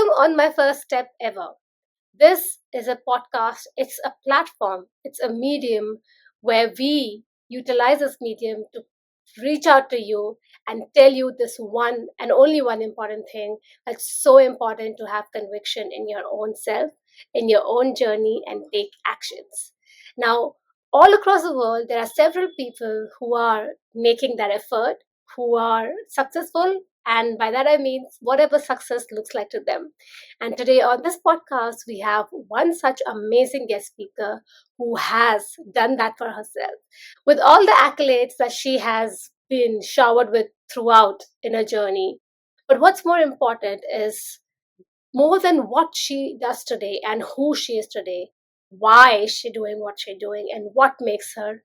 Welcome on my first step ever. This is a podcast, it's a platform, it's a medium where we utilize this medium to reach out to you and tell you this one and only one important thing that's so important to have conviction in your own self, in your own journey, and take actions. Now, all across the world, there are several people who are making that effort, who are successful. And by that I mean whatever success looks like to them. And today on this podcast, we have one such amazing guest speaker who has done that for herself. With all the accolades that she has been showered with throughout in her journey. But what's more important is more than what she does today and who she is today, why is she doing what she's doing and what makes her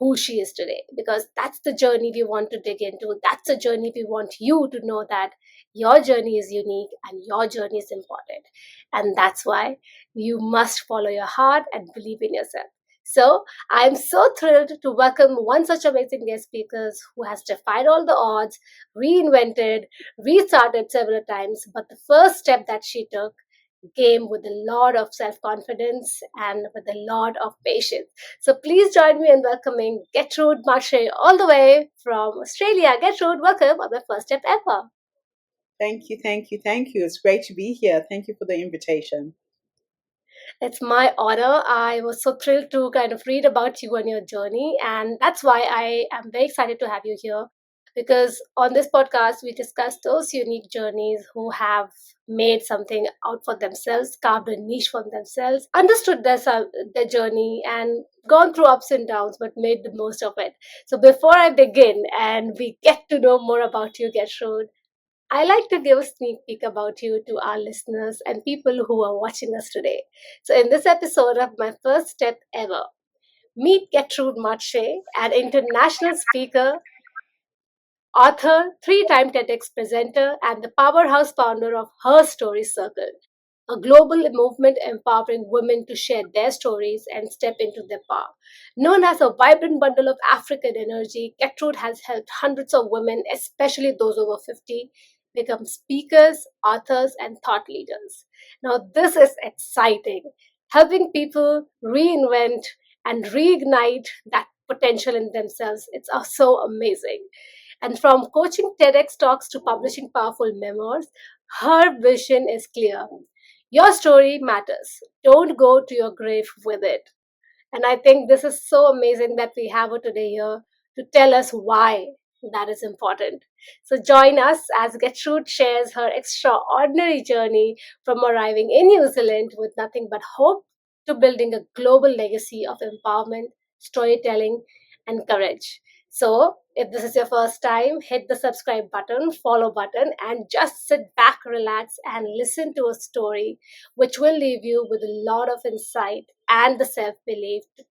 who she is today, because that's the journey we want to dig into. That's the journey we want you to know that your journey is unique and your journey is important. And that's why you must follow your heart and believe in yourself. So I'm so thrilled to welcome one such amazing guest speakers who has defied all the odds, reinvented, restarted several times. But the first step that she took came with a lot of self-confidence and with a lot of patience. So please join me in welcoming Getrude Matshe all the way from Australia. Getrude, welcome on the first step ever. Thank you. It's great to be here. Thank you for the invitation. It's my honor. I was so thrilled to kind of read about you and your journey. And that's why I am very excited to have you here. Because on this podcast, we discuss those unique journeys who have made something out for themselves, carved a niche for themselves, understood their journey, and gone through ups and downs, but made the most of it. So before I begin and we get to know more about you, Gertrude, I like to give a sneak peek about you to our listeners and people who are watching us today. So in this episode of my first step ever, meet Getrude Matshe, an international speaker, author, three-time TEDx presenter, and the powerhouse founder of HerStory Circle, a global movement empowering women to share their stories and step into their power. Known as a vibrant bundle of African energy, Gertrude has helped hundreds of women, especially those over 50, become speakers, authors, and thought leaders. Now, this is exciting, helping people reinvent and reignite that potential in themselves. It's so amazing. And from coaching TEDx talks to publishing powerful memoirs, her vision is clear. Your story matters. Don't go to your grave with it. And I think this is so amazing that we have her today here to tell us why that is important. So join us as Gertrude shares her extraordinary journey from arriving in New Zealand with nothing but hope to building a global legacy of empowerment, storytelling, and courage. So, if this is your first time, hit the subscribe button, follow button, and just sit back, relax, and listen to a story which will leave you with a lot of insight and the self belief to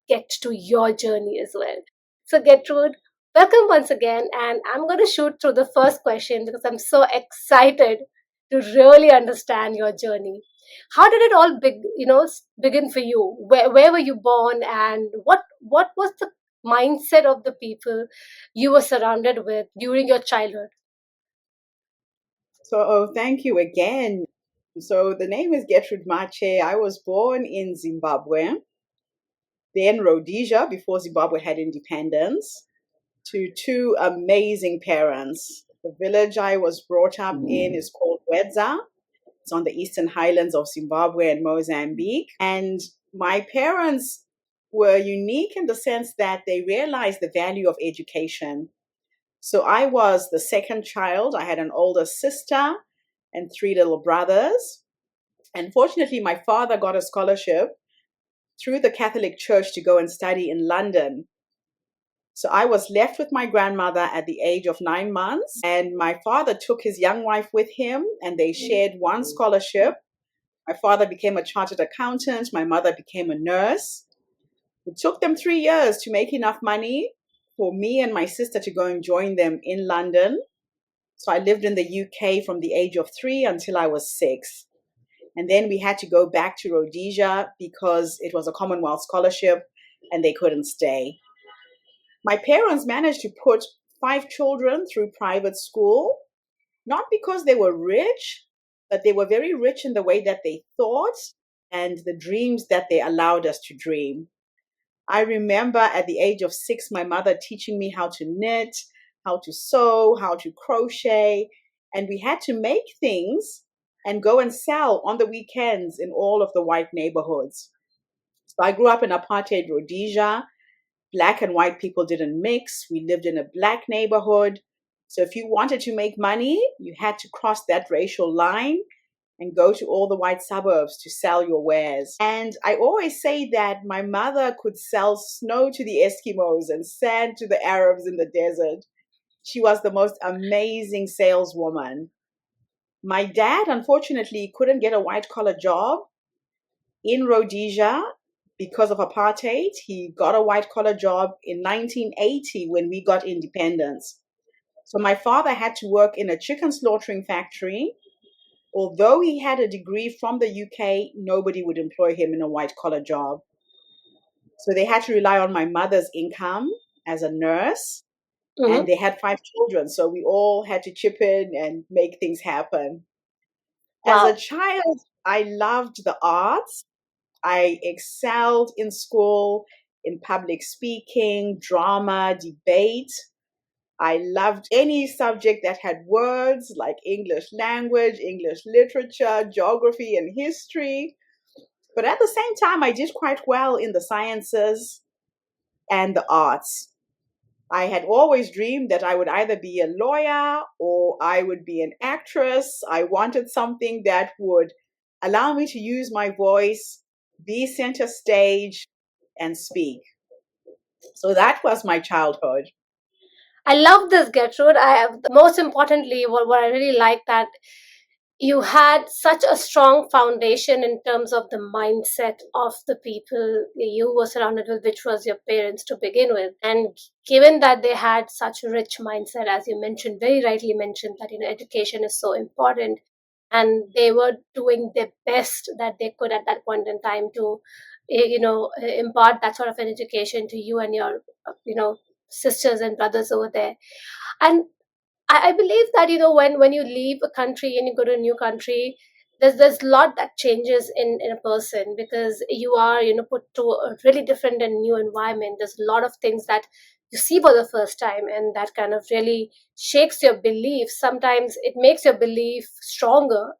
get to your journey as well. So, Gertrude, welcome once again. And I'm going to shoot through the first question because I'm so excited to really understand your journey. How did it all begin for you? Where were you born, and what was the mindset of the people you were surrounded with during your childhood? So, thank you again. So, the name is Getrude Matshe. I was born in Zimbabwe, then Rhodesia before Zimbabwe had independence, to two amazing parents. The village I was brought up in is called Wedza. It's on the eastern highlands of Zimbabwe and Mozambique. And my parents were unique in the sense that they realized the value of education. So I was the second child. I had an older sister and three little brothers. And fortunately, my father got a scholarship through the Catholic Church to go and study in London. So I was left with my grandmother at the age of 9 months, and my father took his young wife with him, and they shared one scholarship. My father became a chartered accountant. My mother became a nurse. It took them 3 years to make enough money for me and my sister to go and join them in London. So I lived in the UK from the age of 3 until I was 6. And then we had to go back to Rhodesia because it was a Commonwealth scholarship and they couldn't stay. My parents managed to put 5 children through private school, not because they were rich, but they were very rich in the way that they thought and the dreams that they allowed us to dream. I remember at the age of 6, my mother teaching me how to knit, how to sew, how to crochet, and we had to make things and go and sell on the weekends in all of the white neighborhoods. So I grew up in apartheid Rhodesia. Black and white people didn't mix. We lived in a black neighborhood. So if you wanted to make money, you had to cross that racial line and go to all the white suburbs to sell your wares. And I always say that my mother could sell snow to the Eskimos and sand to the Arabs in the desert. She was the most amazing saleswoman. My dad, unfortunately, couldn't get a white collar job in Rhodesia because of apartheid. He got a white collar job in 1980 when we got independence. So my father had to work in a chicken slaughtering factory. Although he had a degree from the UK, nobody would employ him in a white collar job. So they had to rely on my mother's income as a nurse, and Hmm. they had 5 children. So we all had to chip in and make things happen. As a Wow. child, I loved the arts. I excelled in school in public speaking, drama, debate. I loved any subject that had words like English language, English literature, geography, and history. But at the same time, I did quite well in the sciences and the arts. I had always dreamed that I would either be a lawyer or I would be an actress. I wanted something that would allow me to use my voice, be center stage, and speak. So that was my childhood. I love this, Gertrude. I have most importantly, what I really like that you had such a strong foundation in terms of the mindset of the people you were surrounded with, which was your parents to begin with. And given that they had such a rich mindset, as you mentioned, very rightly mentioned, that education is so important, and they were doing their best that they could at that point in time to impart that sort of an education to you and your sisters and brothers over there. And I believe that when you leave a country and you go to a new country, there's a lot that changes in a person, because you are put to a really different and new environment. There's a lot of things that you see for the first time, and that kind of really shakes your belief. Sometimes it makes your belief stronger.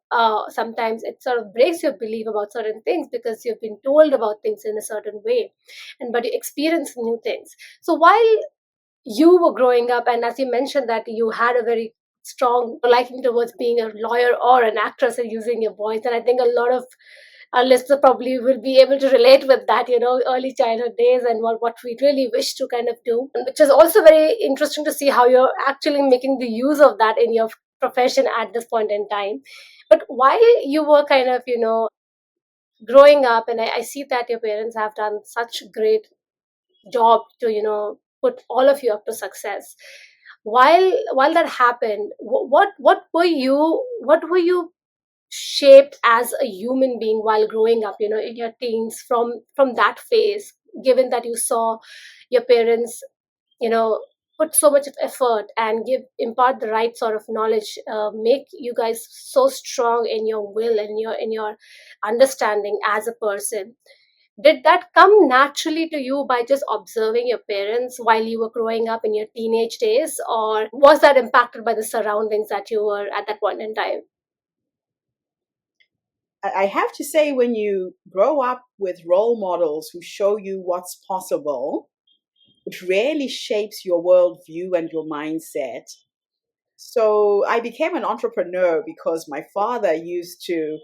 Sometimes it sort of breaks your belief about certain things because you've been told about things in a certain way, and but you experience new things. So while you were growing up, and as you mentioned that you had a very strong liking towards being a lawyer or an actress and using your voice, and I think a lot of our listeners probably will be able to relate with that, early childhood days and what we really wish to kind of do, and which is also very interesting to see how you're actually making the use of that in your profession at this point in time. But while you were kind of growing up, and I see that your parents have done such great job to put all of you up to success. While that happened, what were you shaped as a human being while growing up, in your teens, from that phase, given that you saw your parents you know put so much of effort and give impart the right sort of knowledge, make you guys so strong in your will and in your understanding as a person. Did that come naturally to you by just observing your parents while you were growing up in your teenage days, or was that impacted by the surroundings that you were at that point in time? I have to say, when you grow up with role models who show you what's possible, it really shapes your worldview and your mindset. So I became an entrepreneur because my father used to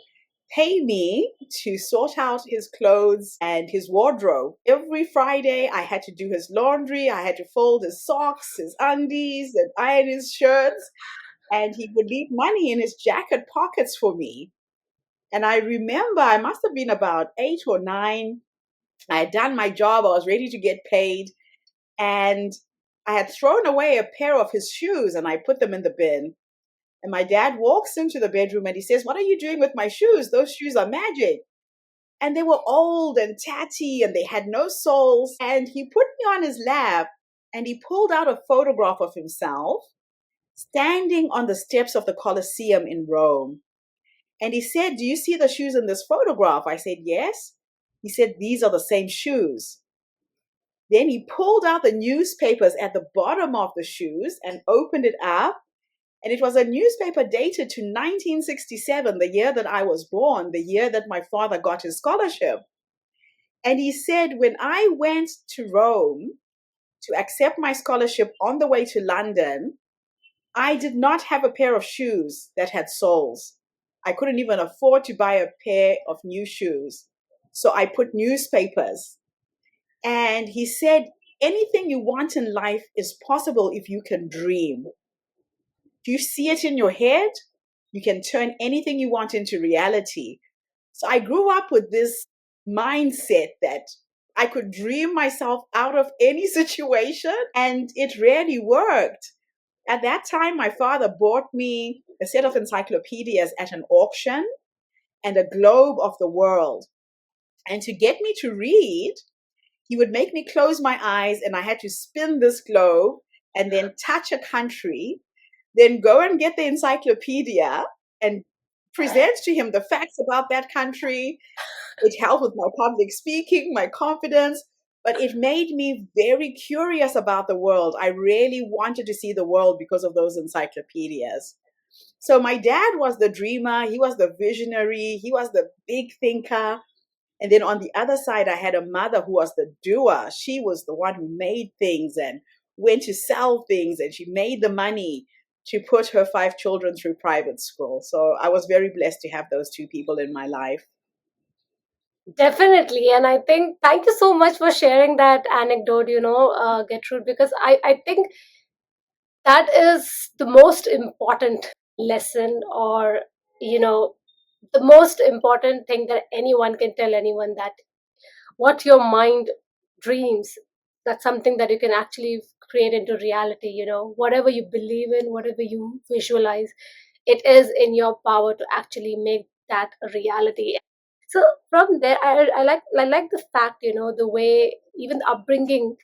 pay me to sort out his clothes and his wardrobe. Every Friday, I had to do his laundry, I had to fold his socks, his undies, and iron his shirts. And he would leave money in his jacket pockets for me. And I remember I must have been about 8 or 9. I had done my job, I was ready to get paid, and I had thrown away a pair of his shoes and I put them in the bin. And my dad walks into the bedroom and he says, "What are you doing with my shoes? Those shoes are magic." And they were old and tatty and they had no soles. And he put me on his lap and he pulled out a photograph of himself standing on the steps of the Colosseum in Rome. And he said, "Do you see the shoes in this photograph?" I said, "Yes." He said, "These are the same shoes." Then he pulled out the newspapers at the bottom of the shoes and opened it up. And it was a newspaper dated to 1967, the year that I was born, the year that my father got his scholarship. And he said, when I went to Rome to accept my scholarship on the way to London, I did not have a pair of shoes that had soles. I couldn't even afford to buy a pair of new shoes. So I put newspapers. And he said, anything you want in life is possible if you can dream. If you see it in your head, you can turn anything you want into reality. So I grew up with this mindset that I could dream myself out of any situation, and it really worked. At that time, my father bought me a set of encyclopedias at an auction and a globe of the world. And to get me to read, he would make me close my eyes, and I had to spin this globe and then touch a country, then go and get the encyclopedia and present to him the facts about that country. It helped with my public speaking, my confidence, but it made me very curious about the world. I really wanted to see the world because of those encyclopedias. So my dad was the dreamer, he was the visionary, he was the big thinker. And then on the other side, I had a mother who was the doer. She was the one who made things and went to sell things, and she made the money to put her 5 children through private school. So I was very blessed to have those two people in my life. Definitely. And I think, thank you so much for sharing that anecdote, Gertrude, because I think that is the most important lesson, or, you know, the most important thing that anyone can tell anyone, that what your mind dreams, that's something that you can actually create into reality. Whatever you believe in, whatever you visualize, it is in your power to actually make that a reality. So from there, I like the fact, the way even upbringing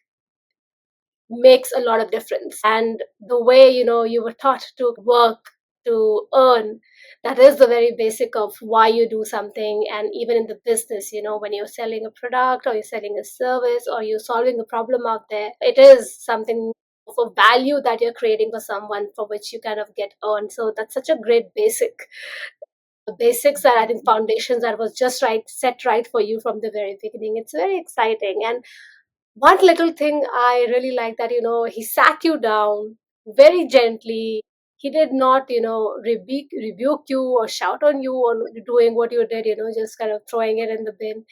makes a lot of difference, and the way you were taught to work, to earn, that is the very basic of why you do something. And even in the business, when you're selling a product, or you're selling a service, or you're solving a problem out there, it is something of a value that you're creating for someone, for which you kind of get earned. So that's such a great basic, the basics that I think, foundations that was just right, set right for you from the very beginning. It's very exciting. And one little thing I really like, that he sat you down very gently. He did not rebuke you or shout on you on doing what you did, just kind of throwing it in the bin.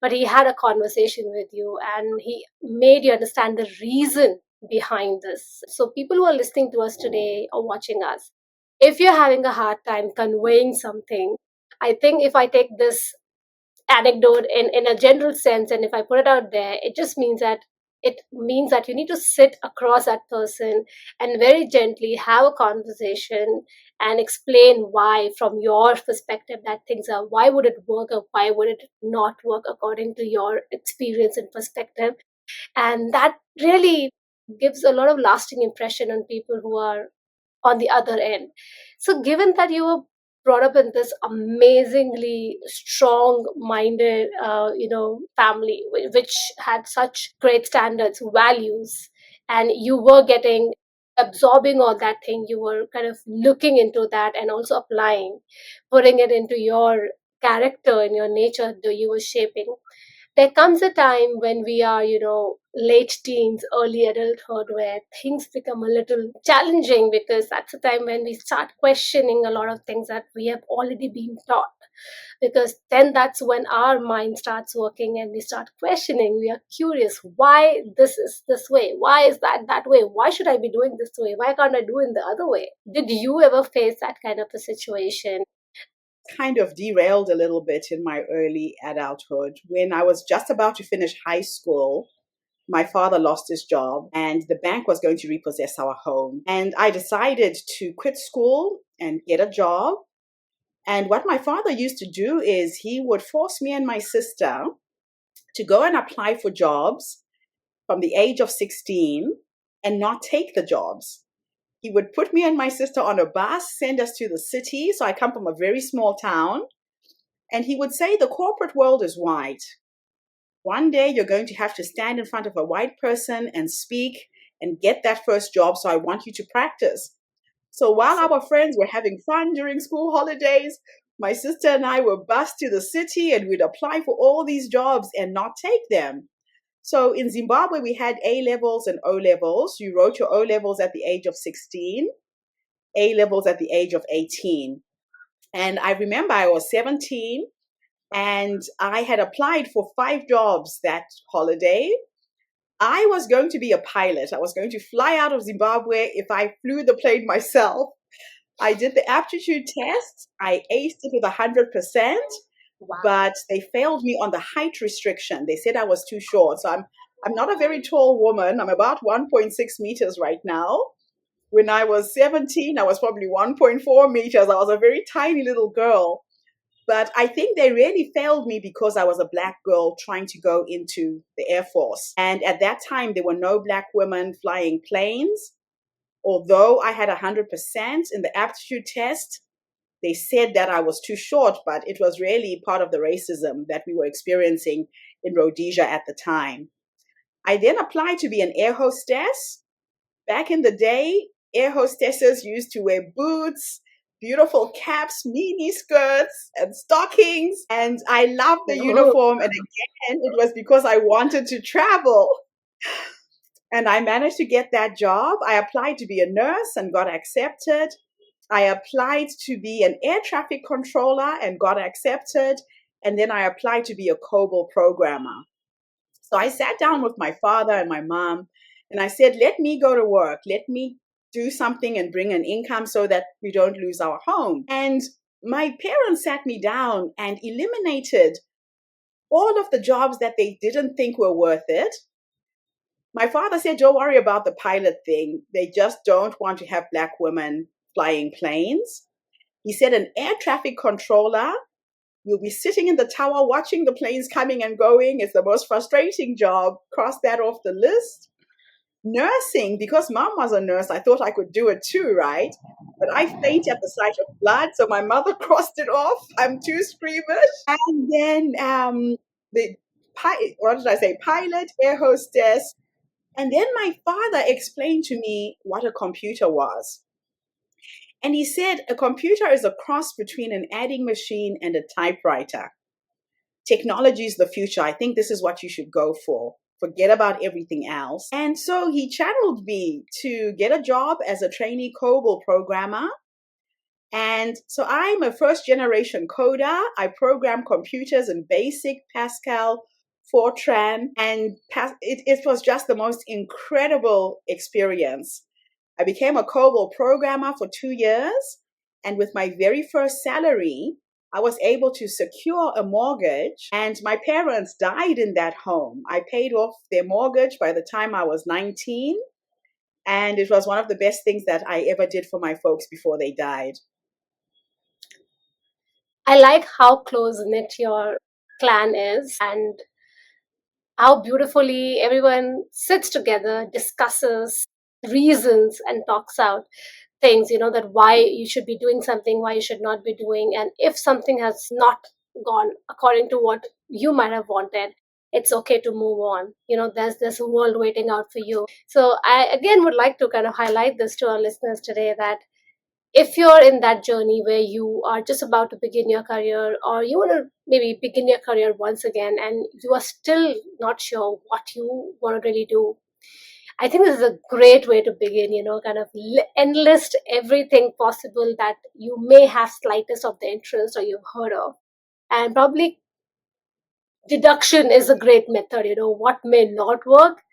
But he had a conversation with you, and he made you understand the reason behind this. So people who are listening to us today or watching us, if you're having a hard time conveying something, I think if I take this anecdote in a general sense, and if I put it out there, it means that you need to sit across that person and very gently have a conversation and explain why, from your perspective, that things are, why would it work or why would it not work according to your experience and perspective. And that really gives a lot of lasting impression on people who are on the other end. So, given that you were brought up in this amazingly strong-minded, family, which had such great standards, values, and you were getting absorbing all that thing, you were kind of looking into that and also applying, putting it into your character and your nature, though you were shaping. There comes a time when we are, late teens, early adulthood, where things become a little challenging, because that's the time when we start questioning a lot of things that we have already been taught. Because then that's when our mind starts working and we start questioning. We are curious, why this is this way? Why is that way? Why should I be doing this way? Why can't I do it the other way? Did you ever face that kind of a situation? Kind of derailed a little bit in my early adulthood. When I was just about to finish high school, my father lost his job and the bank was going to repossess our home. And I decided to quit school and get a job. And what my father used to do is he would force me and my sister to go and apply for jobs from the age of 16 and not take the jobs. He would put me and my sister on a bus, send us to the city. So I come from a very small town. And he would say, the corporate world is white. One day you're going to have to stand in front of a white person and speak and get that first job. So I want you to practice. So while our friends were having fun during school holidays, my sister and I were bused to the city and we'd apply for all these jobs and not take them. So in Zimbabwe, we had A levels and O levels. You wrote your O levels at the age of 16, A levels at the age of 18. And I remember I was 17 and I had applied for 5 jobs that holiday. I was going to be a pilot. I was going to fly out of Zimbabwe if I flew the plane myself. I did the aptitude test. I aced it with 100%, wow, but they failed me on the height restriction. They said I was too short. So I'm not a very tall woman. I'm about 1.6 meters right now. When I was 17, I was probably 1.4 meters. I was a very tiny little girl. But I think they really failed me because I was a black girl trying to go into the Air Force. And at that time, there were no black women flying planes. Although I had 100% in the aptitude test, they said that I was too short, but it was really part of the racism that we were experiencing in Rhodesia at the time. I then applied to be an air hostess. Back in the day, air hostesses used to wear boots, beautiful caps, mini skirts, and stockings. And I loved the uniform. And again, it was because I wanted to travel. And I managed to get that job. I applied to be a nurse and got accepted. I applied to be an air traffic controller and got accepted. And then I applied to be a COBOL programmer. So I sat down with my father and my mom and I said, let me go to work. Let me do something and bring an income so that we don't lose our home. And my parents sat me down and eliminated all of the jobs that they didn't think were worth it. My father said, don't worry about the pilot thing. They just don't want to have black women flying planes. He said, an air traffic controller, you'll be sitting in the tower watching the planes coming and going. It's the most frustrating job. Cross that off the list. Nursing, because mom was a nurse, I thought I could do it too, right? But I faint at the sight of blood, so my mother crossed it off. I'm too squeamish. And then what did I say? Pilot, air hostess. And then my father explained to me what a computer was. And he said a computer is a cross between an adding machine and a typewriter. Technology is the future. I think this is what you should go for. Forget about everything else. And so he channeled me to get a job as a trainee COBOL programmer. And so I'm a first generation coder. I program computers in BASIC, Pascal, Fortran, and it was just the most incredible experience. I became a COBOL programmer for 2 years. And with my very first salary, I was able to secure a mortgage, and my parents died in that home. I paid off their mortgage by the time I was 19, and it was one of the best things that I ever did for my folks before they died. I like how close knit your clan is and how beautifully everyone sits together, discusses reasons, and talks out things, that why you should be doing something, why you should not be doing. And if something has not gone according to what you might have wanted, it's okay to move on. There's this world waiting out for you. So I again would like to kind of highlight this to our listeners today, that if you're in that journey where you are just about to begin your career, or you want to maybe begin your career once again and you are still not sure what you want to really do, I think this is a great way to begin, kind of enlist everything possible that you may have slightest of the interest or you've heard of. And probably deduction is a great method, what may not work.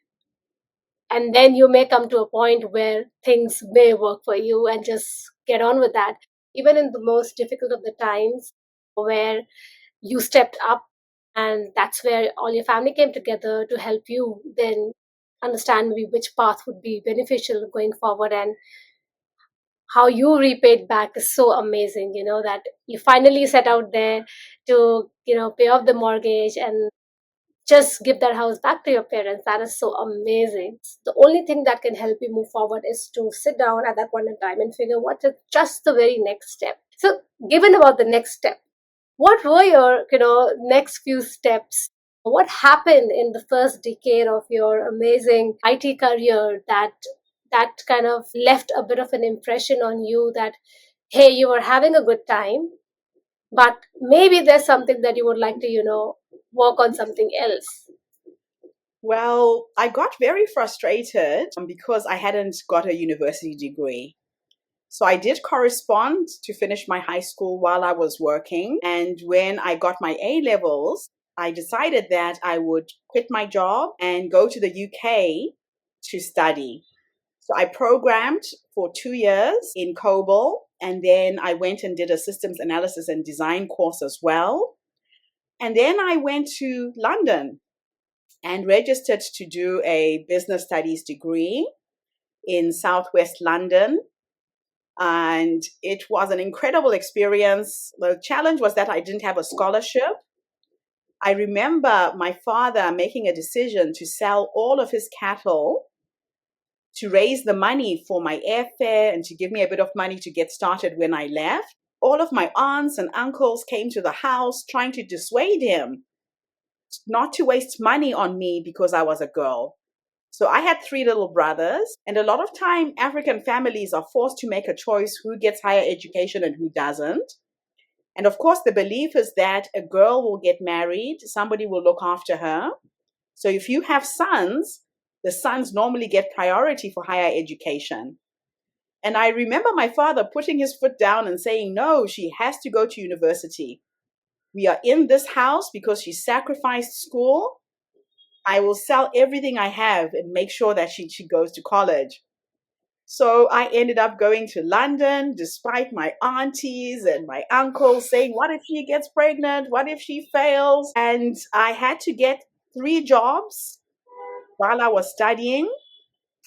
And then you may come to a point where things may work for you and just get on with that. Even in the most difficult of the times where you stepped up, and that's where all your family came together to help you then understand maybe which path would be beneficial going forward, and how you repaid back is so amazing, that you finally set out there to, pay off the mortgage and just give that house back to your parents. That is so amazing. The only thing that can help you move forward is to sit down at that point in time and figure what is just the very next step. So, given about the next step, what were your next few steps? What happened in the first decade of your amazing IT career that kind of left a bit of an impression on you that, hey, you were having a good time, but maybe there's something that you would like to work on something else? Well, I got very frustrated because I hadn't got a university degree. So I did correspond to finish my high school while I was working. And when I got my A levels, I decided that I would quit my job and go to the UK to study. So I programmed for 2 years in COBOL, and then I went and did a systems analysis and design course as well. And then I went to London and registered to do a business studies degree in Southwest London. And it was an incredible experience. The challenge was that I didn't have a scholarship. I remember my father making a decision to sell all of his cattle to raise the money for my airfare and to give me a bit of money to get started when I left. All of my aunts and uncles came to the house trying to dissuade him not to waste money on me because I was a girl. So I had three little brothers, and a lot of time African families are forced to make a choice who gets higher education and who doesn't. And of course, the belief is that a girl will get married, somebody will look after her. So if you have sons, the sons normally get priority for higher education. And I remember my father putting his foot down and saying, no, she has to go to university. We are in this house because she sacrificed school. I will sell everything I have and make sure that she goes to college. So I ended up going to London despite my aunties and my uncles saying, what if she gets pregnant? What if she fails? And I had to get 3 jobs while I was studying.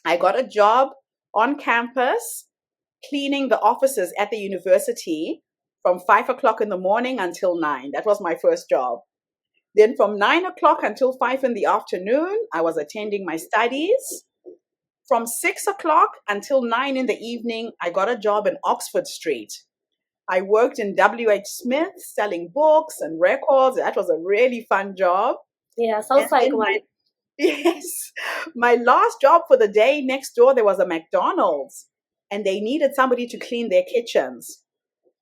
I got a job on campus cleaning the offices at the university from 5 o'clock in the morning until 9. That was my first job. Then from 9 o'clock until 5 in the afternoon, I was attending my studies. From 6 o'clock until 9 in the evening, I got a job in Oxford Street. I worked in W.H. Smith selling books and records. That was a really fun job. Yeah, And sounds like then one. yes, my last job for the day, next door, there was a McDonald's and they needed somebody to clean their kitchens.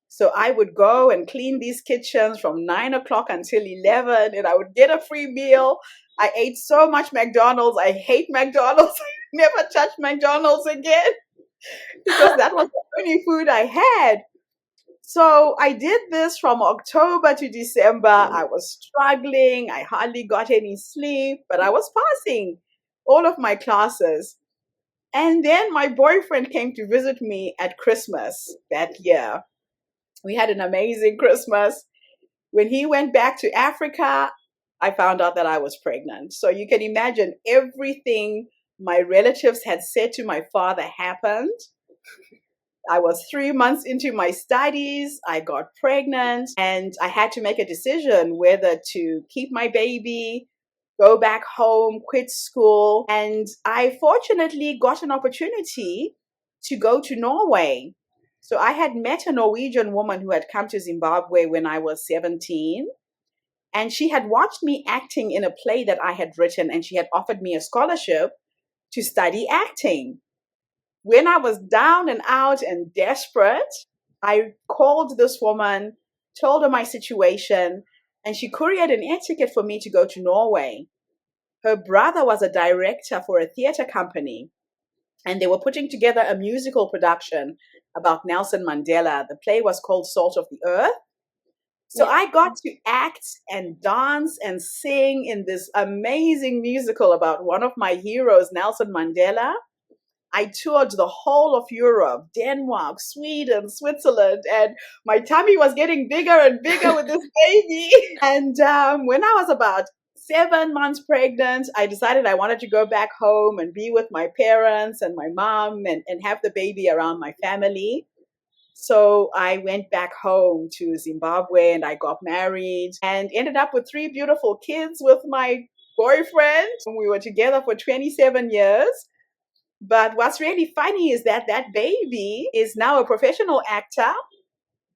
So I would go and clean these kitchens from 9 o'clock until 11, and I would get a free meal. I ate so much McDonald's. I hate McDonald's. I never touched McDonald's again because that was the only food I had. So I did this from October to December. I was struggling. I hardly got any sleep, but I was passing all of my classes. And then my boyfriend came to visit me at Christmas that year. We had an amazing Christmas. When he went back to Africa, I found out that I was pregnant. So you can imagine everything my relatives had said to my father happened. I was 3 months into my studies. I got pregnant and I had to make a decision whether to keep my baby, go back home, quit school. And I fortunately got an opportunity to go to Norway. So I had met a Norwegian woman who had come to Zimbabwe when I was 17. And she had watched me acting in a play that I had written, and she had offered me a scholarship to study acting. When I was down and out and desperate, I called this woman, told her my situation, and she couriered an air ticket for me to go to Norway. Her brother was a director for a theater company, and they were putting together a musical production about Nelson Mandela. The play was called Salt of the Earth. So Yeah. I got to act and dance and sing in this amazing musical about one of my heroes, Nelson Mandela. I toured the whole of Europe, Denmark, Sweden, Switzerland, and my tummy was getting bigger and bigger with this baby. And when I was about 7 months pregnant, I decided I wanted to go back home and be with my parents and my mom and have the baby around my family. So I went back home to Zimbabwe and I got married and ended up with 3 beautiful kids with my boyfriend. We were together for 27 years. But what's really funny is that that baby is now a professional actor.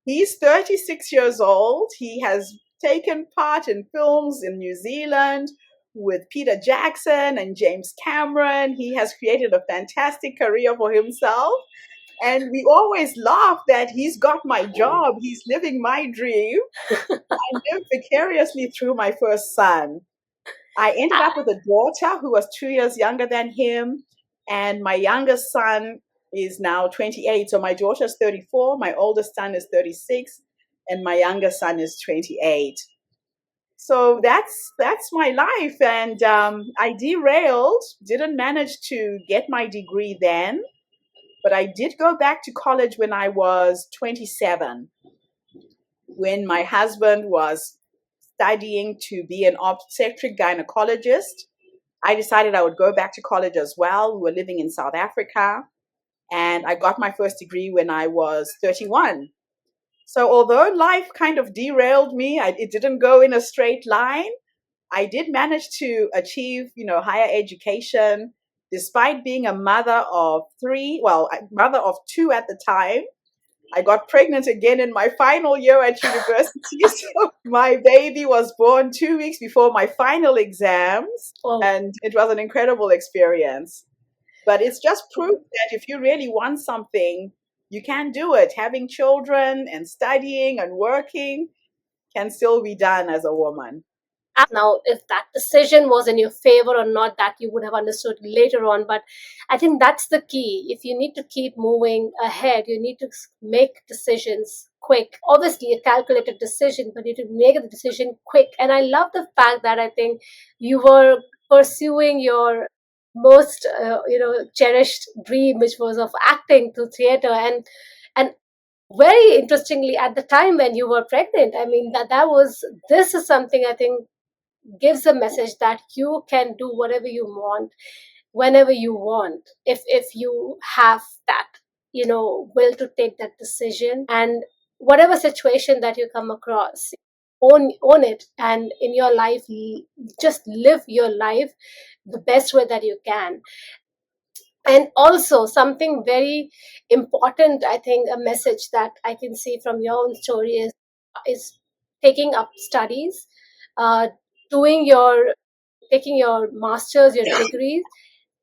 He's 36 years old. He has taken part in films in New Zealand with Peter Jackson and James Cameron. He has created a fantastic career for himself. And we always laugh that he's got my job. He's living my dream. I live vicariously through my first son. I ended up with a daughter who was 2 years younger than him. And my youngest son is now 28. So my daughter's 34, my oldest son is 36, and my youngest son is 28. So that's my life. And I derailed, didn't manage to get my degree then, but I did go back to college when I was 27, when my husband was studying to be an obstetric gynecologist. I decided I would go back to college as well. We were living in South Africa, and I got my first degree when I was 31. So although life kind of derailed me, it didn't go in a straight line. I did manage to achieve, higher education, despite being a mother of three, well, a mother of two at the time. I got pregnant again in my final year at university. So my baby was born 2 weeks before my final exams. Oh. And it was an incredible experience. But it's just proof that if you really want something, you can do it. Having children and studying and working can still be done as a woman. Now, if that decision was in your favor or not, that you would have understood later on. But I think that's the key. If you need to keep moving ahead, you need to make decisions quick. Obviously, a calculated decision, but you need to make the decision quick. And I love the fact that I think you were pursuing your most, cherished dream, which was of acting through theater. And very interestingly, at the time when you were pregnant, I mean, this is something I think gives a message that you can do whatever you want whenever you want, if you have that will to take that decision. And whatever situation that you come across, own it, and in your life, just live your life the best way that you can. And also something very important, I think, a message that I can see from your own story is taking up studies, uh, doing your taking your masters, your degrees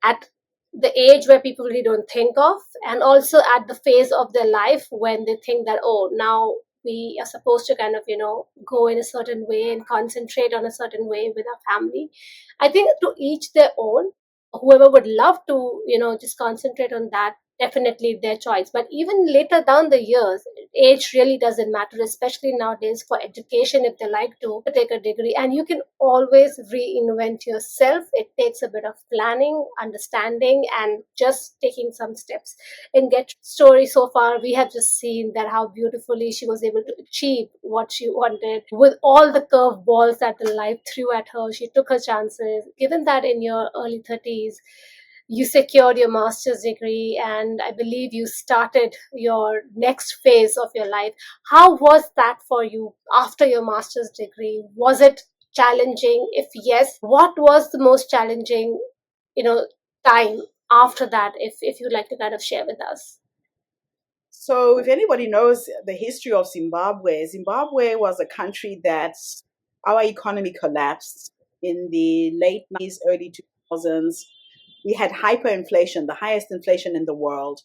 at the age where people really don't think of, and also at the phase of their life when they think that, oh, now we are supposed to kind of go in a certain way and concentrate on a certain way with our family. I think to each their own. Whoever would love to just concentrate on that, definitely their choice. But even later down the years, age really doesn't matter, especially nowadays for education. If they like to take a degree, and you can always reinvent yourself, it takes a bit of planning, understanding, and just taking some steps. In Get Story so far, we have just seen that how beautifully she was able to achieve what she wanted with all the curveballs that the life threw at her. She took her chances. Given that in your early 30s, you secured your master's degree, and I believe you started your next phase of your life. How was that for you after your master's degree? Was it challenging? If yes, what was the most challenging, time after that, if you'd like to kind of share with us? So if anybody knows the history of Zimbabwe, Zimbabwe was a country that our economy collapsed in the late 90s, early 2000s. We had hyperinflation, the highest inflation in the world.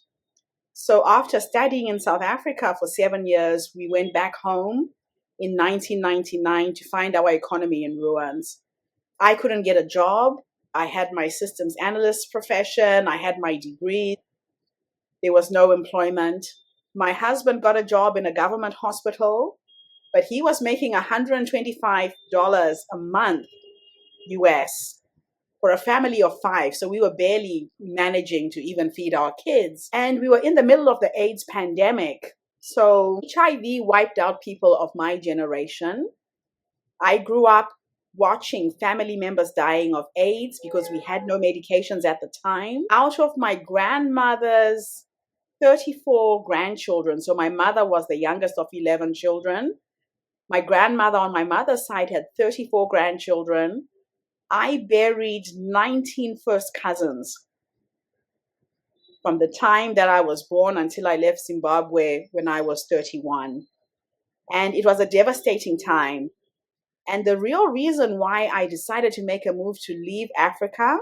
So after studying in South Africa for 7 years, we went back home in 1999 to find our economy in ruins. I couldn't get a job. I had my systems analyst profession. I had my degree. There was no employment. My husband got a job in a government hospital, but he was making $125 a month US for a family of 5. So we were barely managing to even feed our kids. And we were in the middle of the AIDS pandemic. So HIV wiped out people of my generation. I grew up watching family members dying of AIDS because we had no medications at the time. Out of my grandmother's 34 grandchildren, so my mother was the youngest of 11 children. My grandmother on my mother's side had 34 grandchildren. I buried 19 first cousins from the time that I was born until I left Zimbabwe when I was 31. And it was a devastating time. And the real reason why I decided to make a move to leave Africa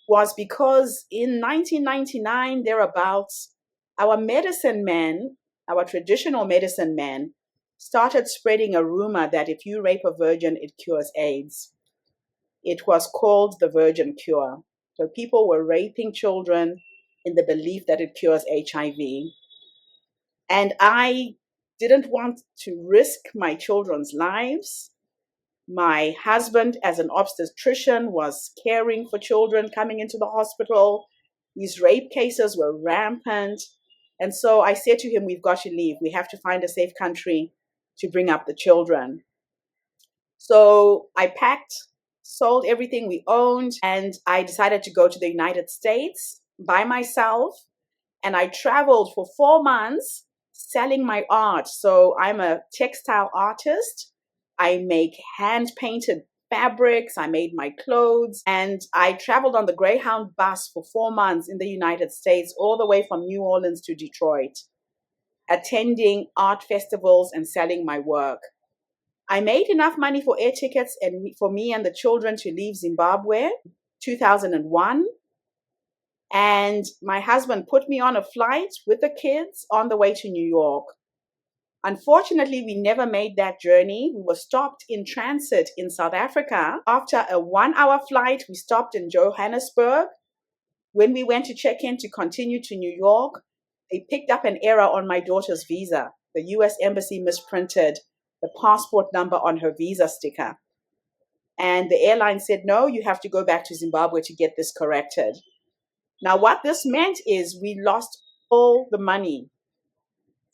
was because in 1999, thereabouts, our medicine men, our traditional medicine men, started spreading a rumor that if you rape a virgin, it cures AIDS. It was called the virgin cure. So people were raping children in the belief that it cures HIV. And I didn't want to risk my children's lives. My husband, as an obstetrician, was caring for children coming into the hospital. These rape cases were rampant. And so I said to him, we've got to leave. We have to find a safe country to bring up the children. So I packed, sold everything we owned, and I decided to go to the United States by myself. And I traveled for 4 months selling my art. So I'm a textile artist. I make hand painted fabrics. I made my clothes. And I traveled on the Greyhound bus for 4 months in the United States, all the way from New Orleans to Detroit, attending art festivals and selling my work. I made enough money for air tickets and for me and the children to leave Zimbabwe 2001. And my husband put me on a flight with the kids on the way to New York. Unfortunately, we never made that journey. We were stopped in transit in South Africa. After a 1-hour flight, we stopped in Johannesburg. When we went to check in to continue to New York, they picked up an error on my daughter's visa. The US Embassy misprinted the passport number on her visa sticker. And the airline said, no, you have to go back to Zimbabwe to get this corrected. Now, what this meant is we lost all the money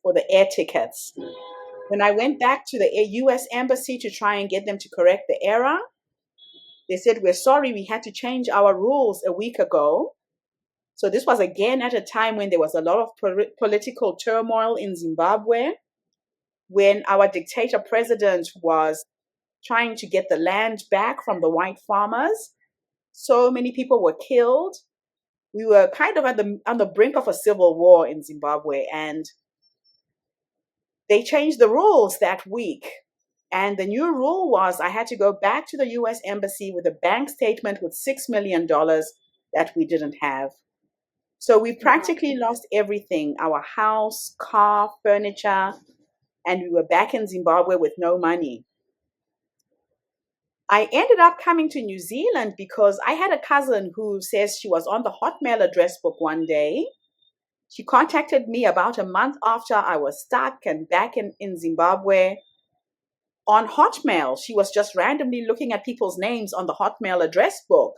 for the air tickets. When I went back to the US Embassy to try and get them to correct the error, they said, we're sorry, we had to change our rules a week ago. So this was again at a time when there was a lot of political turmoil in Zimbabwe, when our dictator president was trying to get the land back from the white farmers. So many people were killed. We were kind of on the brink of a civil war in Zimbabwe, and they changed the rules that week. And the new rule was I had to go back to the US Embassy with a bank statement with $6 million that we didn't have. So we practically lost everything, our house, car, furniture, and we were back in Zimbabwe with no money. I ended up coming to New Zealand because I had a cousin who says she was on the Hotmail address book one day. She contacted me about a month after I was stuck and back in Zimbabwe on Hotmail. She was just randomly looking at people's names on the Hotmail address book.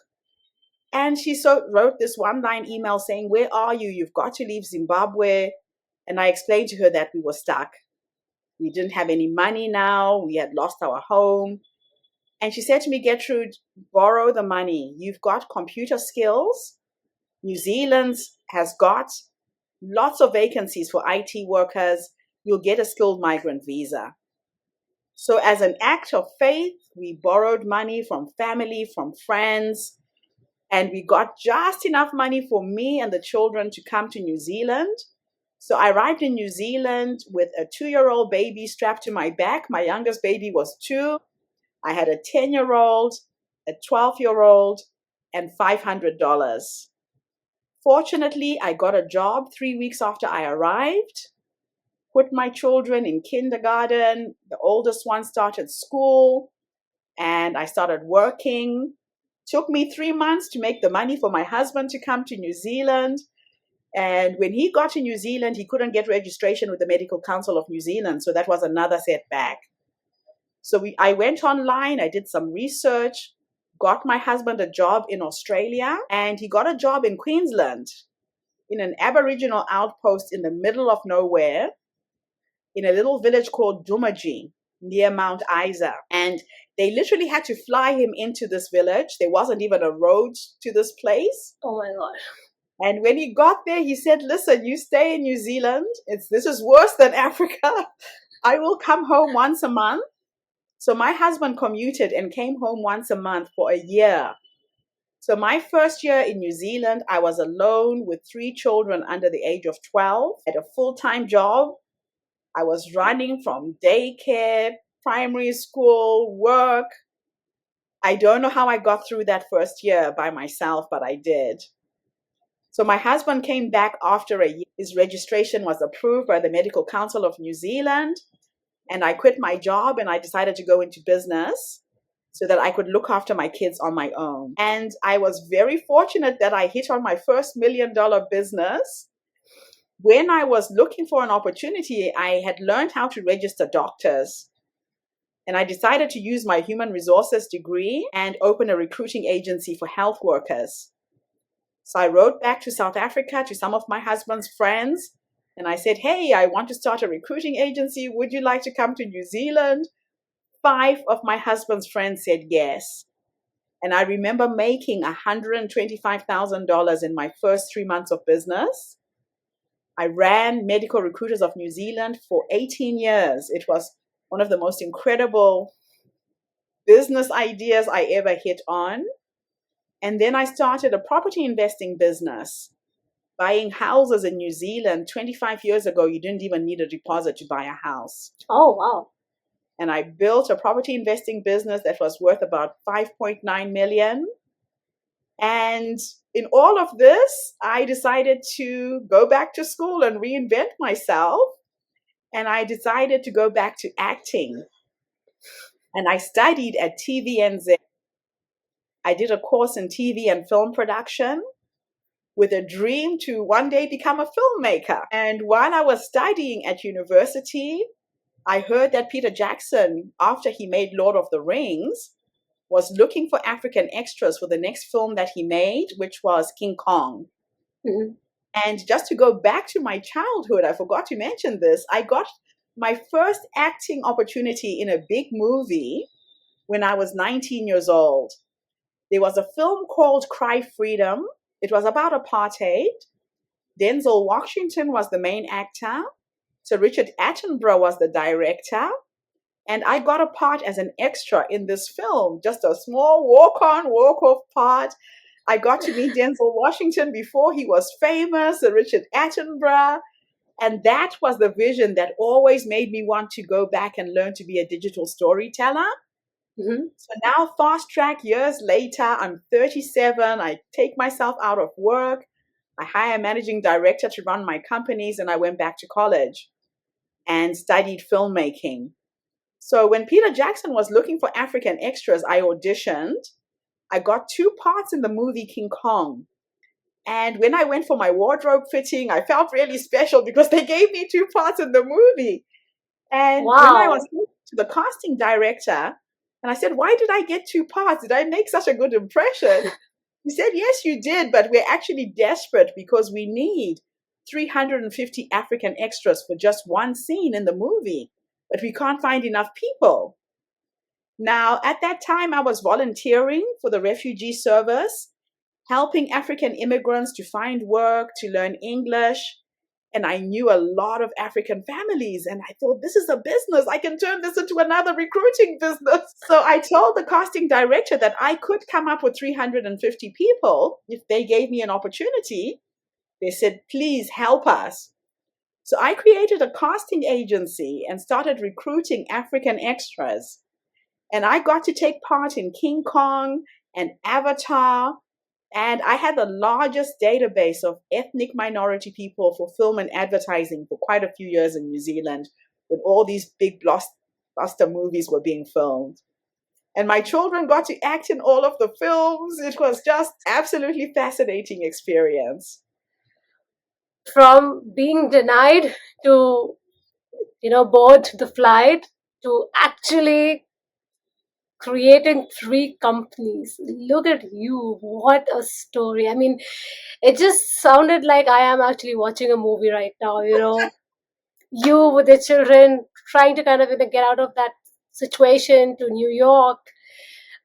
And she wrote this one-line email saying, where are you? You've got to leave Zimbabwe. And I explained to her that we were stuck. We didn't have any money now. We had lost our home. And she said to me, Gertrude, borrow the money. You've got computer skills. New Zealand has got lots of vacancies for IT workers. You'll get a skilled migrant visa. So as an act of faith, we borrowed money from family, from friends, and we got just enough money for me and the children to come to New Zealand. So I arrived in New Zealand with a 2-year-old baby strapped to my back. My youngest baby was 2. I had a 10-year-old, a 12-year-old, and $500. Fortunately, I got a job 3 weeks after I arrived, put my children in kindergarten. The oldest one started school, and I started working. Took me 3 months to make the money for my husband to come to New Zealand. And when he got to New Zealand, he couldn't get registration with the Medical Council of New Zealand. So that was another setback. So I went online, I did some research, got my husband a job in Australia, and he got a job in Queensland in an Aboriginal outpost in the middle of nowhere in a little village called Dumaji near Mount Isa. And they literally had to fly him into this village. There wasn't even a road to this place. Oh my God. And when he got there, he said, listen, you stay in New Zealand. This is worse than Africa. I will come home once a month. So my husband commuted and came home once a month for a year. So my first year in New Zealand, I was alone with 3 children under the age of 12. I had a full-time job. I was running from daycare, primary school, work. I don't know how I got through that first year by myself, but I did. So my husband came back after a year. His registration was approved by the Medical Council of New Zealand. And I quit my job and I decided to go into business so that I could look after my kids on my own. And I was very fortunate that I hit on my first $1 million business. When I was looking for an opportunity, I had learned how to register doctors. And I decided to use my human resources degree and open a recruiting agency for health workers. So I wrote back to South Africa to some of my husband's friends. And I said, hey, I want to start a recruiting agency. Would you like to come to New Zealand? 5 of my husband's friends said yes. And I remember making $125,000 in my first 3 months of business. I ran Medical Recruiters of New Zealand for 18 years. It was one of the most incredible business ideas I ever hit on. And then I started a property investing business, buying houses in New Zealand. 25 years ago, you didn't even need a deposit to buy a house. Oh, wow. And I built a property investing business that was worth about 5.9 million. And in all of this, I decided to go back to school and reinvent myself. And I decided to go back to acting. And I studied at TVNZ. I did a course in TV and film production with a dream to one day become a filmmaker. And while I was studying at university, I heard that Peter Jackson, after he made Lord of the Rings, was looking for African extras for the next film that he made, which was King Kong. Mm-hmm. And just to go back to my childhood, I forgot to mention this. I got my first acting opportunity in a big movie when I was 19 years old. There was a film called Cry Freedom. It was about apartheid. Denzel Washington was the main actor. So Richard Attenborough was the director. And I got a part as an extra in this film, just a small walk-on, walk-off part. I got to meet Denzel Washington before he was famous, Richard Attenborough. And that was the vision that always made me want to go back and learn to be a digital storyteller. Mm-hmm. So now, fast track years later, I'm 37. I take myself out of work. I hire a managing director to run my companies, and I went back to college and studied filmmaking. So when Peter Jackson was looking for African extras, I auditioned. I got 2 parts in the movie King Kong. And when I went for my wardrobe fitting, I felt really special because they gave me 2 parts in the movie. And when I was Wow. to the casting director, and I said, why did I get 2 parts? Did I make such a good impression? He said, yes, you did, but we're actually desperate because we need 350 African extras for just one scene in the movie, but we can't find enough people. Now, at that time, I was volunteering for the refugee service, helping African immigrants to find work, to learn English. And I knew a lot of African families. And I thought, this is a business. I can turn this into another recruiting business. So I told the casting director that I could come up with 350 people if they gave me an opportunity. They said, please help us. So I created a casting agency and started recruiting African extras. And I got to take part in King Kong and Avatar. And I had the largest database of ethnic minority people for film and advertising for quite a few years in New Zealand when all these big blockbuster movies were being filmed. And my children got to act in all of the films. It was just absolutely fascinating experience. From being denied to, board the flight to actually creating 3 companies. Look at you. What a story. I mean, it just sounded like I am actually watching a movie right now, You with your children trying to kind of get out of that situation to New York,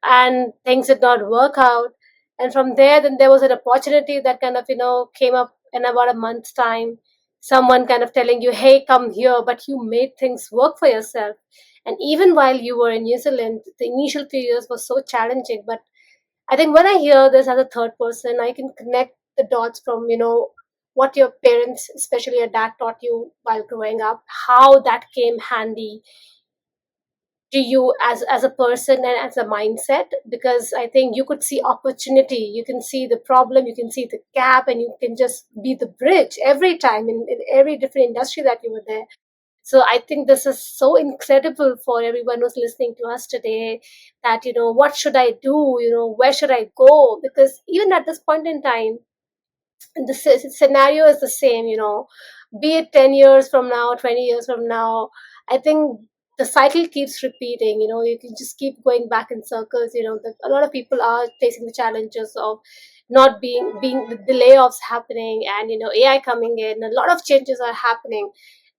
and things did not work out. And from there, then there was an opportunity that kind of, came up in about a month's time. someone kind of telling you, hey, come here, but you made things work for yourself. And even while you were in New Zealand, the initial few years were so challenging. But I think when I hear this as a third person, I can connect the dots from, what your parents, especially your dad, taught you while growing up, how that came handy to you as a person and as a mindset. Because I think you could see opportunity, you can see the problem, you can see the gap, and you can just be the bridge every time in every different industry that you were there. So I think this is so incredible for everyone who's listening to us today, that what should I do, where should I go? Because even at this point in time, the scenario is the same, be it 10 years from now, 20 years from now. I think the cycle keeps repeating. You can just keep going back in circles. A lot of people are facing the challenges of not being the layoffs happening, and AI coming in. A lot of changes are happening.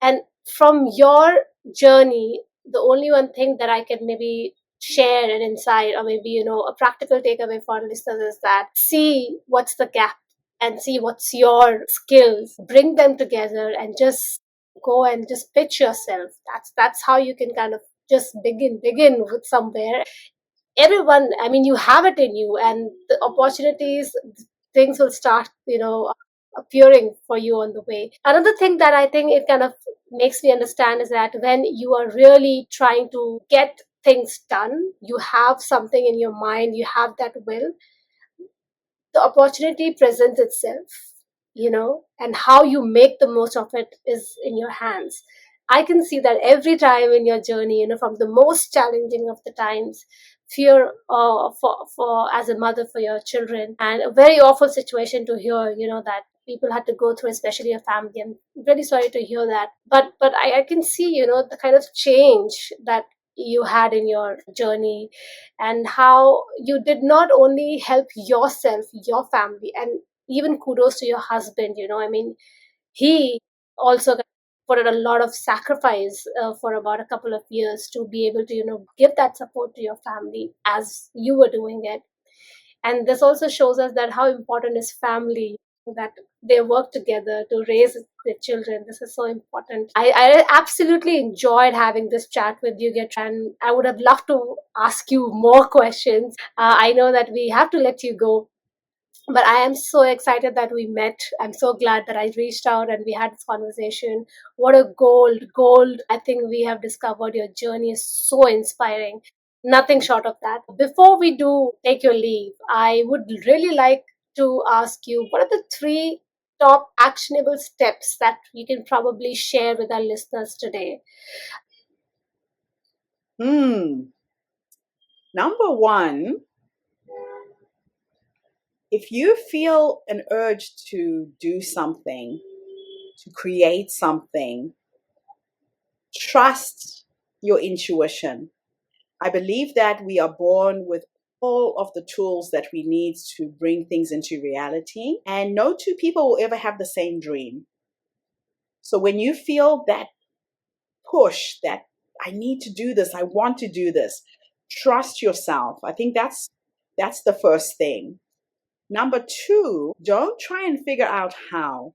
And from your journey, the only one thing that I can maybe share an insight, or maybe a practical takeaway for our listeners, is that see what's the gap and see what's your skills, bring them together, and just go and just pitch yourself. That's how you can kind of just begin with somewhere. Everyone, I mean, you have it in you, and the opportunities, things will start appearing for you on the way. Another thing that I think it kind of makes me understand is that when you are really trying to get things done, you have something in your mind, you have that will, the opportunity presents itself, and how you make the most of it is in your hands. I can see that every time in your journey, from the most challenging of the times, fear for as a mother for your children, and a very awful situation to hear, that people had to go through, especially your family. I'm really sorry to hear that. But I can see, the kind of change that you had in your journey, and how you did not only help yourself, your family, and even kudos to your husband. I mean, he also put in a lot of sacrifice for about a couple of years to be able to give that support to your family as you were doing it. And this also shows us that how important is family, that they work together to raise their children. This is so important. I absolutely enjoyed having this chat with you, and I would have loved to ask you more questions. I know that we have to let you go, but I am so excited that we met. I'm so glad that I reached out and we had this conversation. What a gold I think we have discovered. Your journey is so inspiring, nothing short of that. Before we do take your leave, I would really like to ask you, what are the three top actionable steps that you can probably share with our listeners today? Hmm. Number one, if you feel an urge to do something, to create something, trust your intuition. I believe that we are born with all of the tools that we need to bring things into reality, and no two people will ever have the same dream. So when you feel that push, that I need to do this, I want to do this, trust yourself. I think that's the first thing. Number two, don't try and figure out how.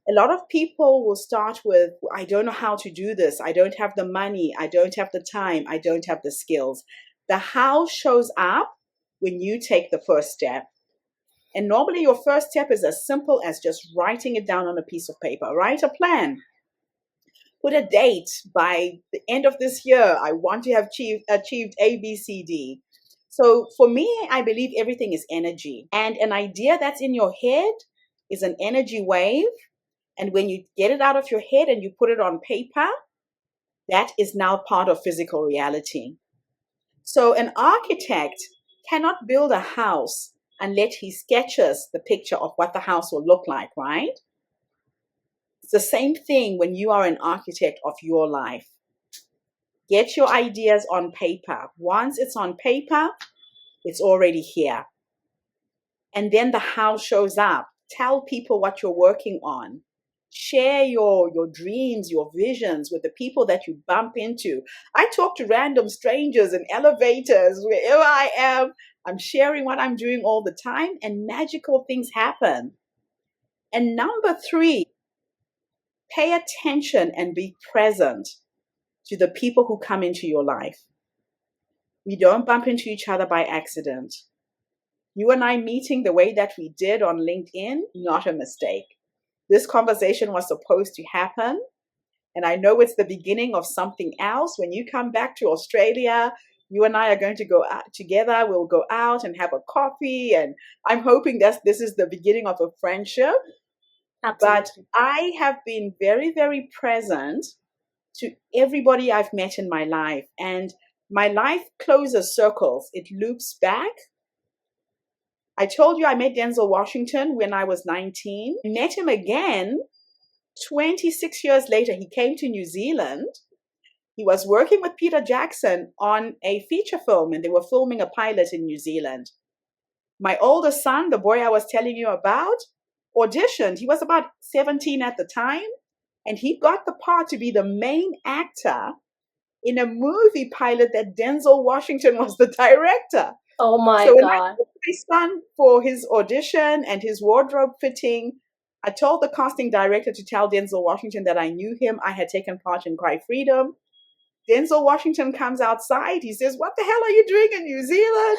A lot of people will start with, I don't know how to do this. I don't have the money. I don't have the time. I don't have the skills. The how shows up when you take the first step. And normally your first step is as simple as just writing it down on a piece of paper. Write a plan. Put a date. By the end of this year, I want to have achieved A, B, C, D. So for me, I believe everything is energy. And an idea that's in your head is an energy wave. And when you get it out of your head and you put it on paper, that is now part of physical reality. So an architect cannot build a house unless he sketches the picture of what the house will look like, right? It's the same thing when you are an architect of your life. Get your ideas on paper. Once it's on paper, it's already here. And then the how shows up. Tell people what you're working on. Share your dreams, your visions with the people that you bump into. I talk to random strangers in elevators, wherever I am. I'm sharing what I'm doing all the time, and magical things happen. And number three, Pay attention and be present to the people who come into your life. We don't bump into each other by accident. You and I meeting the way that we did on LinkedIn, not a mistake. This conversation was supposed to happen. And I know it's the beginning of something else. When you come back to Australia, you and I are going to go out together. We'll go out and have a coffee. And I'm hoping that this is the beginning of a friendship. Absolutely. But I have been very, very present to everybody I've met in my life. And my life closes circles. It loops back. I told you I met Denzel Washington when I was 19. I met him again 26 years later. He came to New Zealand. He was working with Peter Jackson on a feature film, and they were filming a pilot in New Zealand. My older son, the boy I was telling you about, auditioned. He was about 17 at the time, and he got the part to be the main actor in a movie pilot that Denzel Washington was the director. Oh my So when I God. took my son for his audition and his wardrobe fitting, I told the casting director to tell Denzel Washington that I knew him. I had taken part in Cry Freedom. Denzel Washington comes outside. He says, "What the hell are you doing in New Zealand?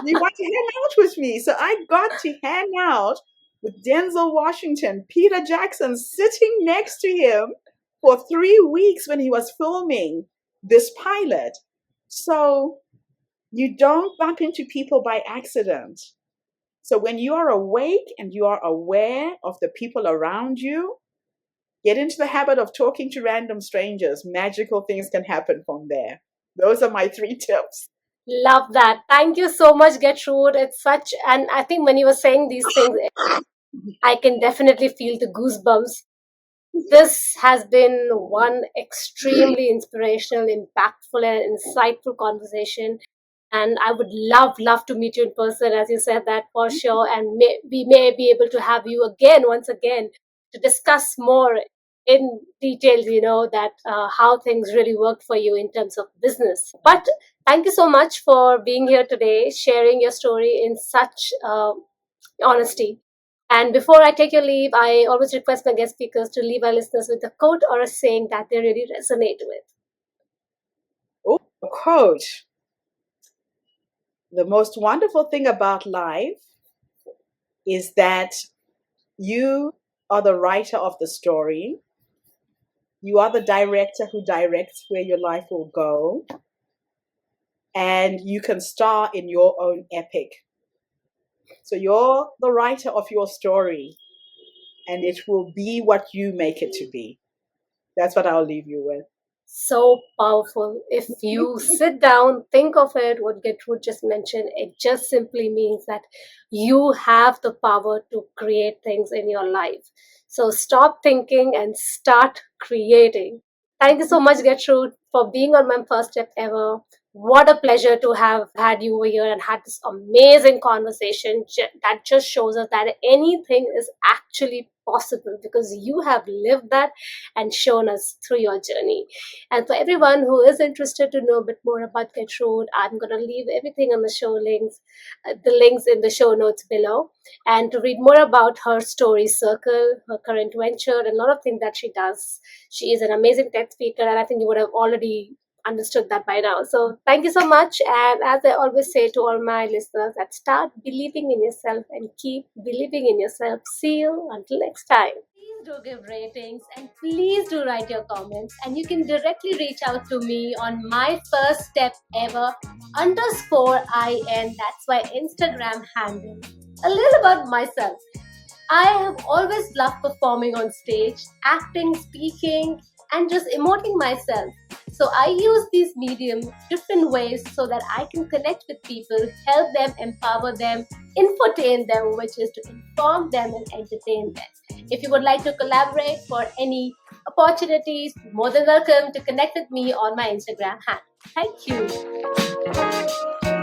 You want to hang out with me?" So I got to hang out with Denzel Washington, Peter Jackson sitting next to him for 3 weeks when he was filming this pilot. So you don't bump into people by accident. So when you are awake and you are aware of the people around you, get into the habit of talking to random strangers. Magical things can happen from there. Those are my 3 tips. Love that. Thank you so much, Gertrude. It's such, and I think when you were saying these things, I can definitely feel the goosebumps. This has been one extremely inspirational, impactful, and insightful conversation. And I would love to meet you in person, as you said that for sure. And we may be able to have you again, once again, to discuss more in details, that how things really worked for you in terms of business. But thank you so much for being here today, sharing your story in such honesty. And before I take your leave, I always request my guest speakers to leave our listeners with a quote or a saying that they really resonate with. Oh, coach. The most wonderful thing about life is that you are the writer of the story. You are the director who directs where your life will go. And you can star in your own epic. So you're the writer of your story, and it will be what you make it to be. That's what I'll leave you with. So powerful. If you sit down, think of it, what Gertrude just mentioned, it just simply means that you have the power to create things in your life. So stop thinking and start creating. Thank you so much, Gertrude, for being on my first step ever. What a pleasure to have had you over here and had this amazing conversation that just shows us that anything is actually possible because you have lived that and shown us through your journey. And for everyone who is interested to know a bit more about Getrude, I'm going to leave everything on the show links, the links in the show notes below. And to read more about HerStory Circle, her current venture, and a lot of things that she does. She is an amazing TED speaker, and I think you would have already understood that by now. So thank you so much. And as I always say to all my listeners, that start believing in yourself and keep believing in yourself. See you until next time. Please do give ratings and please do write your comments. And you can directly reach out to me on my first step ever _IN. That's my Instagram handle. A little about myself. I have always loved performing on stage, acting, speaking, and just emoting myself. So I use these mediums different ways so that I can connect with people, help them, empower them, infotain them, which is to inform them and entertain them. If you would like to collaborate for any opportunities, more than welcome to connect with me on my Instagram handle. Thank you.